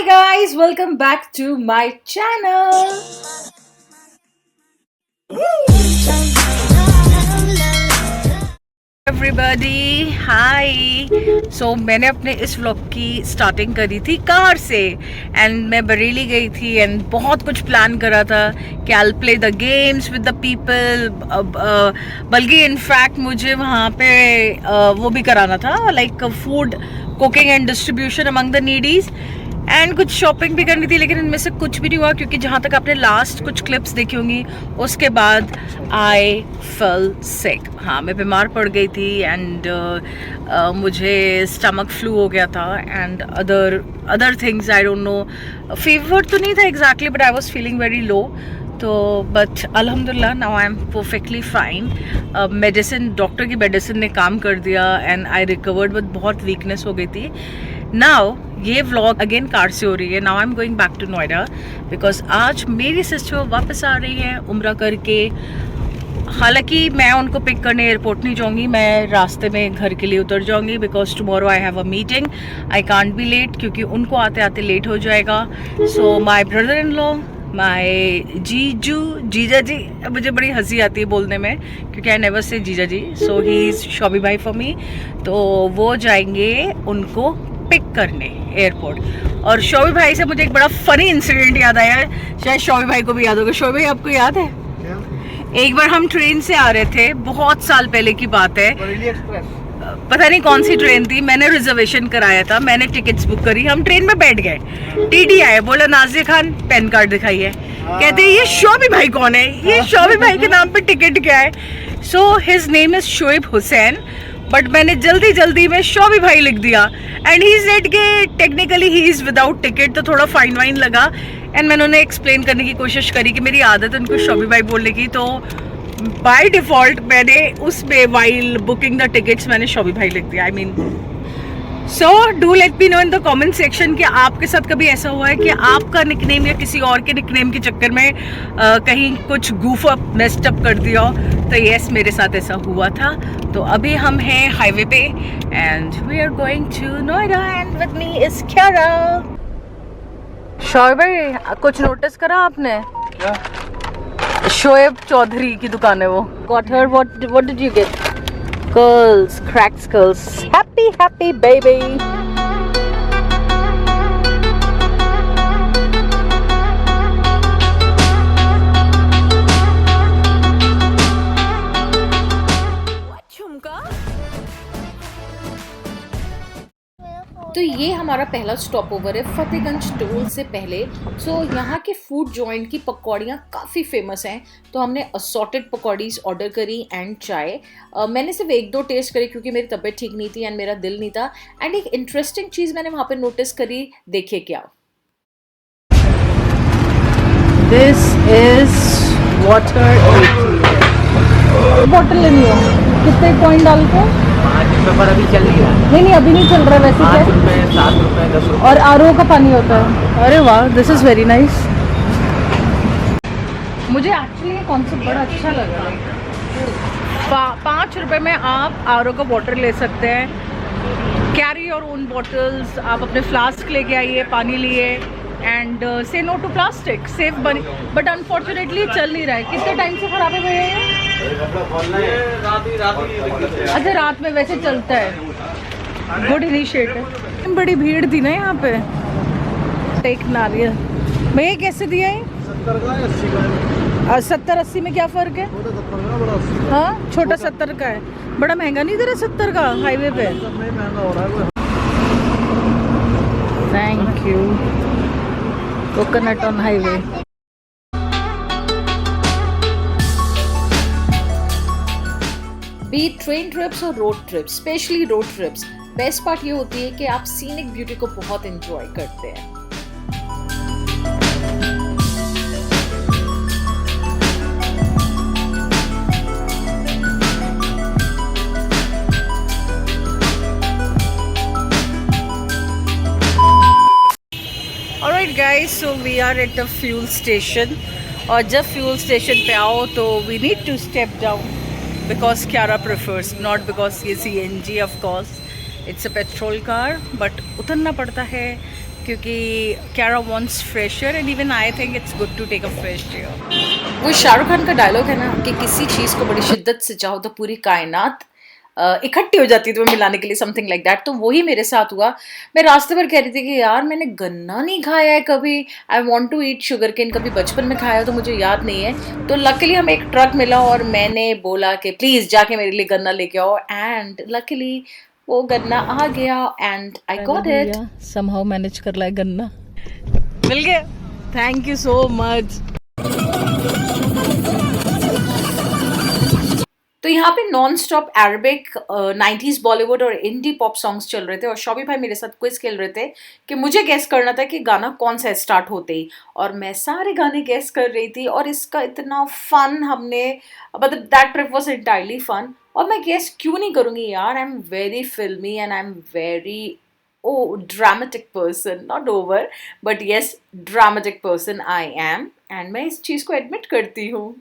Hi guys, welcome back to my channel. Everybody hi. So मैंने अपने इस vlog की स्टार्टिंग करी थी कार से एंड मैं बरेली गई थी एंड बहुत कुछ प्लान करा था कि I play the games with the people. बल्कि इनफैक्ट मुझे वहाँ पे वो भी कराना था like food cooking and distribution among the needies and कुछ शॉपिंग भी करनी थी, लेकिन इनमें से कुछ भी नहीं हुआ क्योंकि जहाँ तक आपने लास्ट कुछ क्लिप्स देखी होंगी उसके बाद आई फेल सिक। हाँ, मैं बीमार पड़ गई थी एंड मुझे स्टमक फ्लू हो गया था and other things I don't know. Fever तो नहीं था exactly but I was feeling very low. तो बट अल्हम्दुलिल्लाह now I am perfectly fine. Medicine, doctor की मेडिसिन ने काम कर दिया एंड आई रिकवर्ड, बट बहुत वीकनेस हो गई थी। नाउ ये व्लॉग अगेन कार से हो रही है। Now I am going back to Noida because आज मेरी सिस्टर वापस आ रही है उम्रा करके। हालांकि मैं उनको पिक करने एयरपोर्ट नहीं जाऊंगी, मैं रास्ते में घर के लिए उतर जाऊंगी because tomorrow I have a meeting. I can't be late क्योंकि उनको आते आते लेट हो जाएगा। सो माई ब्रदर इन लॉ, माई जीजा जी, मुझे बड़ी हंसी आती है बोलने में क्योंकि आई नेवर से जीजा जी, सो ही इज़ शॉबी भाई फॉर मी। तो वो जाएंगे उनको पिक करने एयरपोर्ट। और शोभी भाई से मुझे एक बड़ा फनी इंसिडेंट याद आया है, शायद शोभी भाई को भी याद होगा। शोभी भाई आपको याद है? एक बार हम ट्रेन से आ रहे थे, बहुत साल पहले की बात है, पता नहीं कौन सी ट्रेन थी, मैंने रिजर्वेशन कराया था, मैंने टिकट्स बुक करी, हम ट्रेन में बैठ गए। टीटी आए, बोला नाजिर खान पैन कार्ड दिखाइए। कहते हैं ये शोभी भाई कौन है, ये शोभी भाई के नाम पे टिकट क्या है? So his name is Shoaib Hussain, but मैंने जल्दी में शोभी भाई लिख दिया एंड ही सेड के technically he is without ticket, तो थोड़ा फाइन वाइन लगा एंड मैंने उन्हें एक्सप्लेन करने की कोशिश करी कि मेरी आदत है उनको शोभी भाई बोलने की। तो बाय डिफॉल्ट मैंने उसमें वाइल बुकिंग द टिकट्स मैंने शोभी भाई लिख दिया। I mean, so do let me know in the comment section कि आपके साथ कभी ऐसा हुआ है कि आपका निकनेम या किसी और के निकनेम के चक्कर में कहीं कुछ गूफ अप मेस्ड अप कर दिया हो। तो यस, मेरे साथ ऐसा हुआ था। तो अभी हम हैं हाईवे पे and we are going to Noida and with me is Kiara. Shoaib भाई, कुछ नोटिस करा आपने? क्या? शोएब चौधरी की दुकान है वो। Got her, what did you get? Skulls, cracked skulls. Happy baby. तो ये हमारा पहला स्टॉप ओवर है फतेहगंज टोल से पहले। सो यहाँ के फूड जॉइंट की पकौड़ियाँ काफ़ी फेमस हैं, तो हमने असॉर्टेड पकौड़ीज ऑर्डर करी एंड चाय। मैंने सिर्फ एक दो टेस्ट करी क्योंकि मेरी तबीयत ठीक नहीं थी एंड मेरा दिल नहीं था। एंड एक इंटरेस्टिंग चीज़ मैंने वहाँ पे नोटिस करी, देखिए क्या। दिस इज वाटर बॉटल लेनी हो, कितने कॉइन डाल के? 5 रुपए पर अभी चल रही है। नहीं अभी नहीं चल रहा है वैसे। 5 रुपए, 7 रुपए, 10 रुपए। और आरओ का पानी होता है। अरे वाह, दिस इज़ वेरी नाइस। मुझे एक्चुअली ये कॉन्सेप्ट बड़ा अच्छा लगा। 5 रुपए में आप आरओ का वाटर ले सकते हैं। कैरी योर ओन बॉटल्स, आप अपने फ्लास्क लेके आइए, पानी लिए एंड से नो टू प्लास्टिक, सेफ बनी। बट अनफॉर्चुनेटली चल नहीं रहा है। कितने टाइम से खराब है भैया ये? अच्छा, रात में वैसे चलता है। Good initiative. बड़ी भीड़ थी ना यहाँ पे। एक नारियल भैया कैसे दिया है? 70-80 में क्या फ़र्क है? हाँ, छोटा 70 का है, बड़ा महंगा नहीं दे रहा 70 का हाईवे पे। Thank you. Coconut on highway. बी ट्रेन ट्रिप्स और road trips, specially road trips, best part ये होती है कि आप सीनिक ब्यूटी को बहुत एंजॉय करते हैं। Alright guys, so we are at the fuel station और जब फ्यूल स्टेशन पे आओ तो we need to step down because Kiara prefers, not because ये CNG of course, it's a petrol car, but उतरना पड़ता है क्योंकि Kiara wants fresh air and even I think it's good to take a fresh air. वो शाहरुख खान का dialogue है ना कि किसी चीज़ को बड़ी शिद्दत से चाहो तो पूरी कायनात इकट्ठी हो जाती है तुम्हें मिलाने के लिए, समथिंग लाइक दैट। तो वही मेरे साथ हुआ। मैं रास्ते पर कह रही थी कि यार मैंने गन्ना नहीं खाया है कभी, I want to eat sugarcane, कभी बचपन में खाया तो मुझे याद नहीं है। तो लकीली हमें एक ट्रक मिला और मैंने बोला कि प्लीज़ जाके मेरे लिए गन्ना लेके आओ, एंड लकीली वो गन्ना आ गया and I got it. Somehow manage कर लाए, गन्ना मिल गया। Thank you so much. तो यहाँ पे non stop Arabic 90s Bollywood और इंडी पॉप सॉन्ग्स चल रहे थे और शॉबी भाई मेरे साथ क्विज खेल रहे थे कि मुझे गेस करना था कि गाना कौन सा स्टार्ट होते ही, और मैं सारे गाने गेस कर रही थी और इसका इतना फन हमने, मतलब that trip was entirely fun. और मैं गेस क्यों नहीं करूँगी यार, I am very filmy and I am very dramatic person, not over but yes dramatic person I am, and मैं इस चीज़ को एडमिट करती हूँ।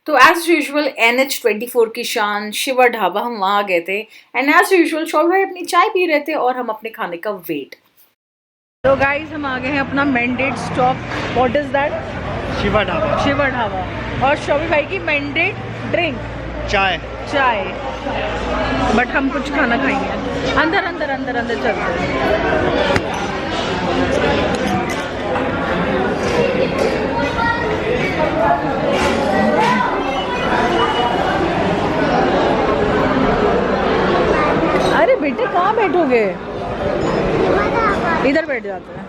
तो एज यूजुअल NH24 की शान शिवा ढाबा, हम वहाँ गए थे एंड एज यूजुअल शौर्य भाई अपनी चाय पी रहे थे और हम अपने खाने का वेट। तो गाइस हम आ गए हैं अपना mandate stop, what is that? Shiva dhaba. Shiva dhaba. और शौर्य भाई की मैंडेट ड्रिंक चाय, बट हम कुछ खाना खाएंगे। अंदर अंदर अंदर अंदर चलते हैं। अरे बेटे कहाँ बैठोगे, इधर बैठ जाते हैं।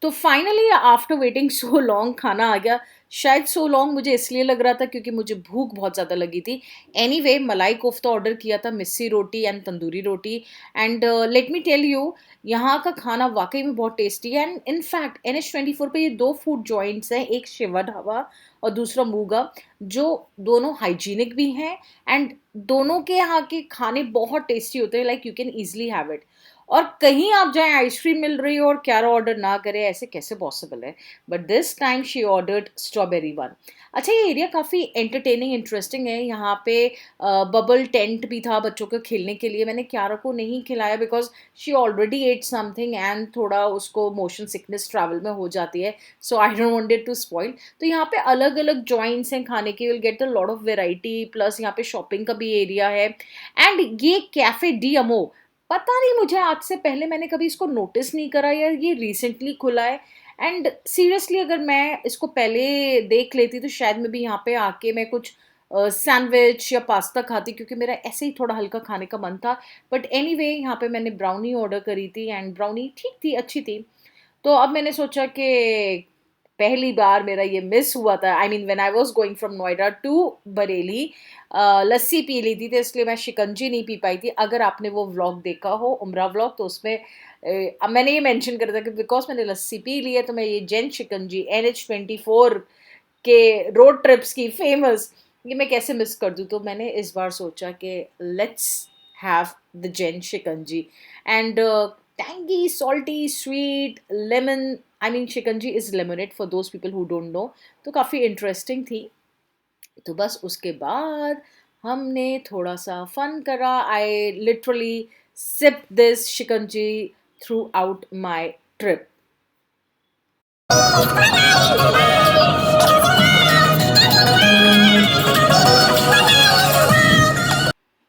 तो finally after waiting so long खाना आ गया। शायद सो लॉन्ग मुझे इसलिए लग रहा था क्योंकि मुझे भूख बहुत ज़्यादा लगी थी। एनीवे मलाई कोफ्ता ऑर्डर किया था, मिस्सी रोटी एंड तंदूरी रोटी, and let me tell you यहाँ का खाना वाकई में बहुत टेस्टी है। एंड इनफैक्ट NH24 पे ये 2 फूड जॉइंट्स हैं, एक शिवा ढाबा और दूसरा मूगा, जो दोनों हाइजीनिक भी हैं एंड दोनों के यहाँ के खाने बहुत टेस्टी होते हैं, like you can easily have it. और कहीं आप जाएं आइसक्रीम मिल रही हो और क्यारा ऑर्डर ना करे, ऐसे कैसे पॉसिबल है? But this time she ordered strawberry one. अच्छा ये एरिया काफ़ी एंटरटेनिंग इंटरेस्टिंग है। यहाँ पे बबल टेंट भी था बच्चों के खेलने के लिए। मैंने क्यारा को नहीं खिलाया because she already ate something and थोड़ा उसको मोशन सिकनेस ट्रैवल में हो जाती है, so I don't want it to spoil. तो यहाँ पे अलग अलग जॉइंट्स हैं खाने के, will get a lot of variety, plus यहाँ पे शॉपिंग का भी एरिया है। एंड ये कैफे डी अमो, पता नहीं मुझे आज से पहले मैंने कभी इसको नोटिस नहीं करा या ये रिसेंटली खुला है। एंड सीरियसली अगर मैं इसको पहले देख लेती तो शायद मैं भी यहाँ पे आके मैं कुछ सैंडविच या पास्ता खाती, क्योंकि मेरा ऐसे ही थोड़ा हल्का खाने का मन था। बट एनीवे यहाँ पे मैंने ब्राउनी ऑर्डर करी थी एंड ब्राउनी ठीक थी, अच्छी थी। तो अब मैंने सोचा कि पहली बार मेरा ये मिस हुआ था, I mean when I was going from Noida to Bareilly, lassi पी ली थी तो इसलिए मैं शिकंजी नहीं पी पाई थी। अगर आपने वो व्लॉग देखा हो उम्रा व्लॉग तो उसमें अब मैंने ये मेंशन करा था कि बिकॉज मैंने लस्सी पी ली है तो मैं ये जैन शिकंजी NH24 के रोड ट्रिप्स की फेमस, ये मैं कैसे मिस कर दूँ। तो मैंने इस बार सोचा कि let's have the Jain shikanji and tangy, salty, sweet, lemon. I mean, shikanji is lemonade for those people who don't know. तो काफ़ी इंटरेस्टिंग थी। तो बस उसके बाद हमने थोड़ा सा फन करा। I literally sip this shikanji throughout my trip.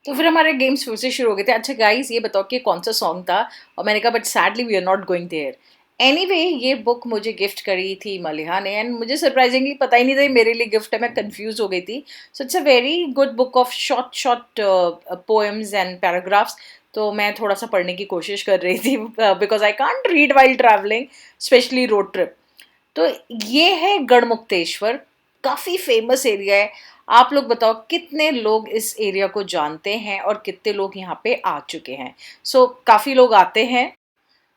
तो फिर हमारे गेम्स फिर से शुरू हो गए थे। अच्छा गाइस ये बताओ कि कौन सा सॉन्ग था, और मैंने कहा but sadly we are not going there. Anyway ये बुक मुझे गिफ्ट करी थी मलिहा ने एंड मुझे सरप्राइजिंगली पता ही नहीं था ये मेरे लिए गिफ्ट है, मैं कंफ्यूज हो गई थी। So it's a very good book of short poems and paragraphs. तो मैं थोड़ा सा पढ़ने की कोशिश कर रही थी because I can't read while travelling, specially road trip. तो ये है गढ़मुक्तेश्वर, काफ़ी फेमस एरिया है। आप लोग बताओ कितने लोग इस एरिया को जानते हैं और कितने लोग यहाँ पे आ चुके हैं। सो काफ़ी लोग आते हैं।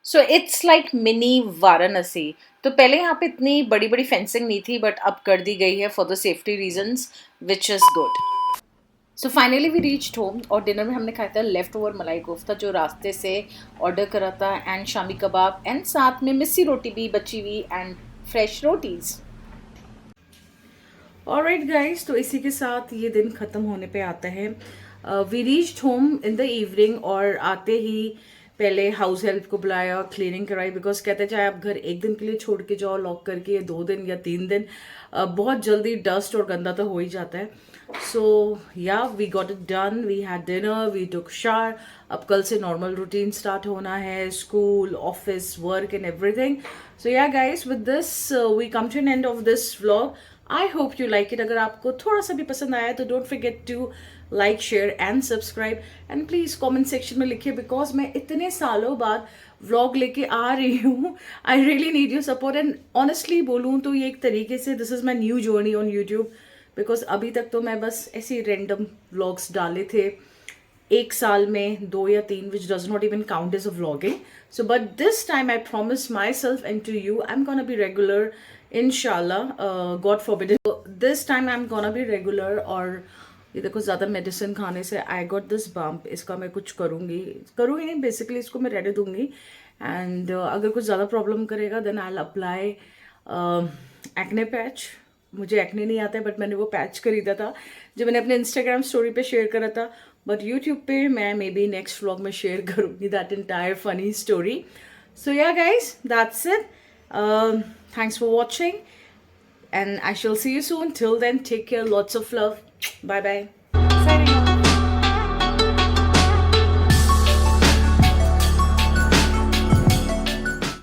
So it's like mini Varanasi. तो पहले यहाँ पे इतनी बड़ी बड़ी फेंसिंग नहीं थी बट अब कर दी गई है for the safety reasons, which is good. So finally we reached home और डिनर में हमने खाया था लेफ्ट ओवर मलाई कोफ्ता जो रास्ते से ऑर्डर करा था, एंड शामी कबाब, एंड साथ में मिस्सी रोटी भी बची हुई and fresh rotis. Alright guys, तो इसी के साथ ये दिन ख़त्म होने पे आता है। We reached home in the evening और आते ही पहले हाउस हेल्प को बुलाया, क्लीनिंग कराई, बिकॉज कहते चाहे आप घर एक दिन के लिए छोड़ के जाओ लॉक करके, या 2 दिन या 3 दिन, बहुत जल्दी डस्ट और गंदा तो हो ही जाता है. So yeah we got it done, we had dinner, we took shower. अब कल से नॉर्मल रूटीन स्टार्ट होना है, school, office, work and everything. So yeah guys, with this we come to an end of this vlog. I hope you like it. अगर आपको थोड़ा सा भी पसंद आया तो don't forget to like, share and subscribe, and please comment section में लिखिए, बिकॉज मैं इतने सालों बाद व्लॉग लेके आ रही हूँ. I really need your support. And honestly बोलूँ तो ये एक तरीके से this is my new journey on YouTube, because अभी तक तो मैं बस ऐसे ही रैंडम व्लॉग्स डाले थे, एक साल में 2 या 3, which does not even count as a vlogging. So but this time I promise myself and to you I'm gonna be regular, inshallah. God forbid it. So this time I'm gonna be regular. और ये देखो ज़्यादा medicine खाने से I got this bump, इसका मैं कुछ करूँगी नहीं, बेसिकली इसको मैं रहने दूँगी. एंड अगर कुछ ज़्यादा प्रॉब्लम करेगा then I will apply acne patch. मुझे एक्ने नहीं आता है, बट मैंने वो पैच खरीदा था जो मैंने अपने इंस्टाग्राम स्टोरी पे शेयर करा था. बट यूट्यूब पे मैं मे बी नेक्स्ट व्लॉग में शेयर करूँगी that entire funny story. So yeah guys, that's it. Thanks for watching and I shall see you soon. Till then, take care. Lots of love. Bye bye. Signing off.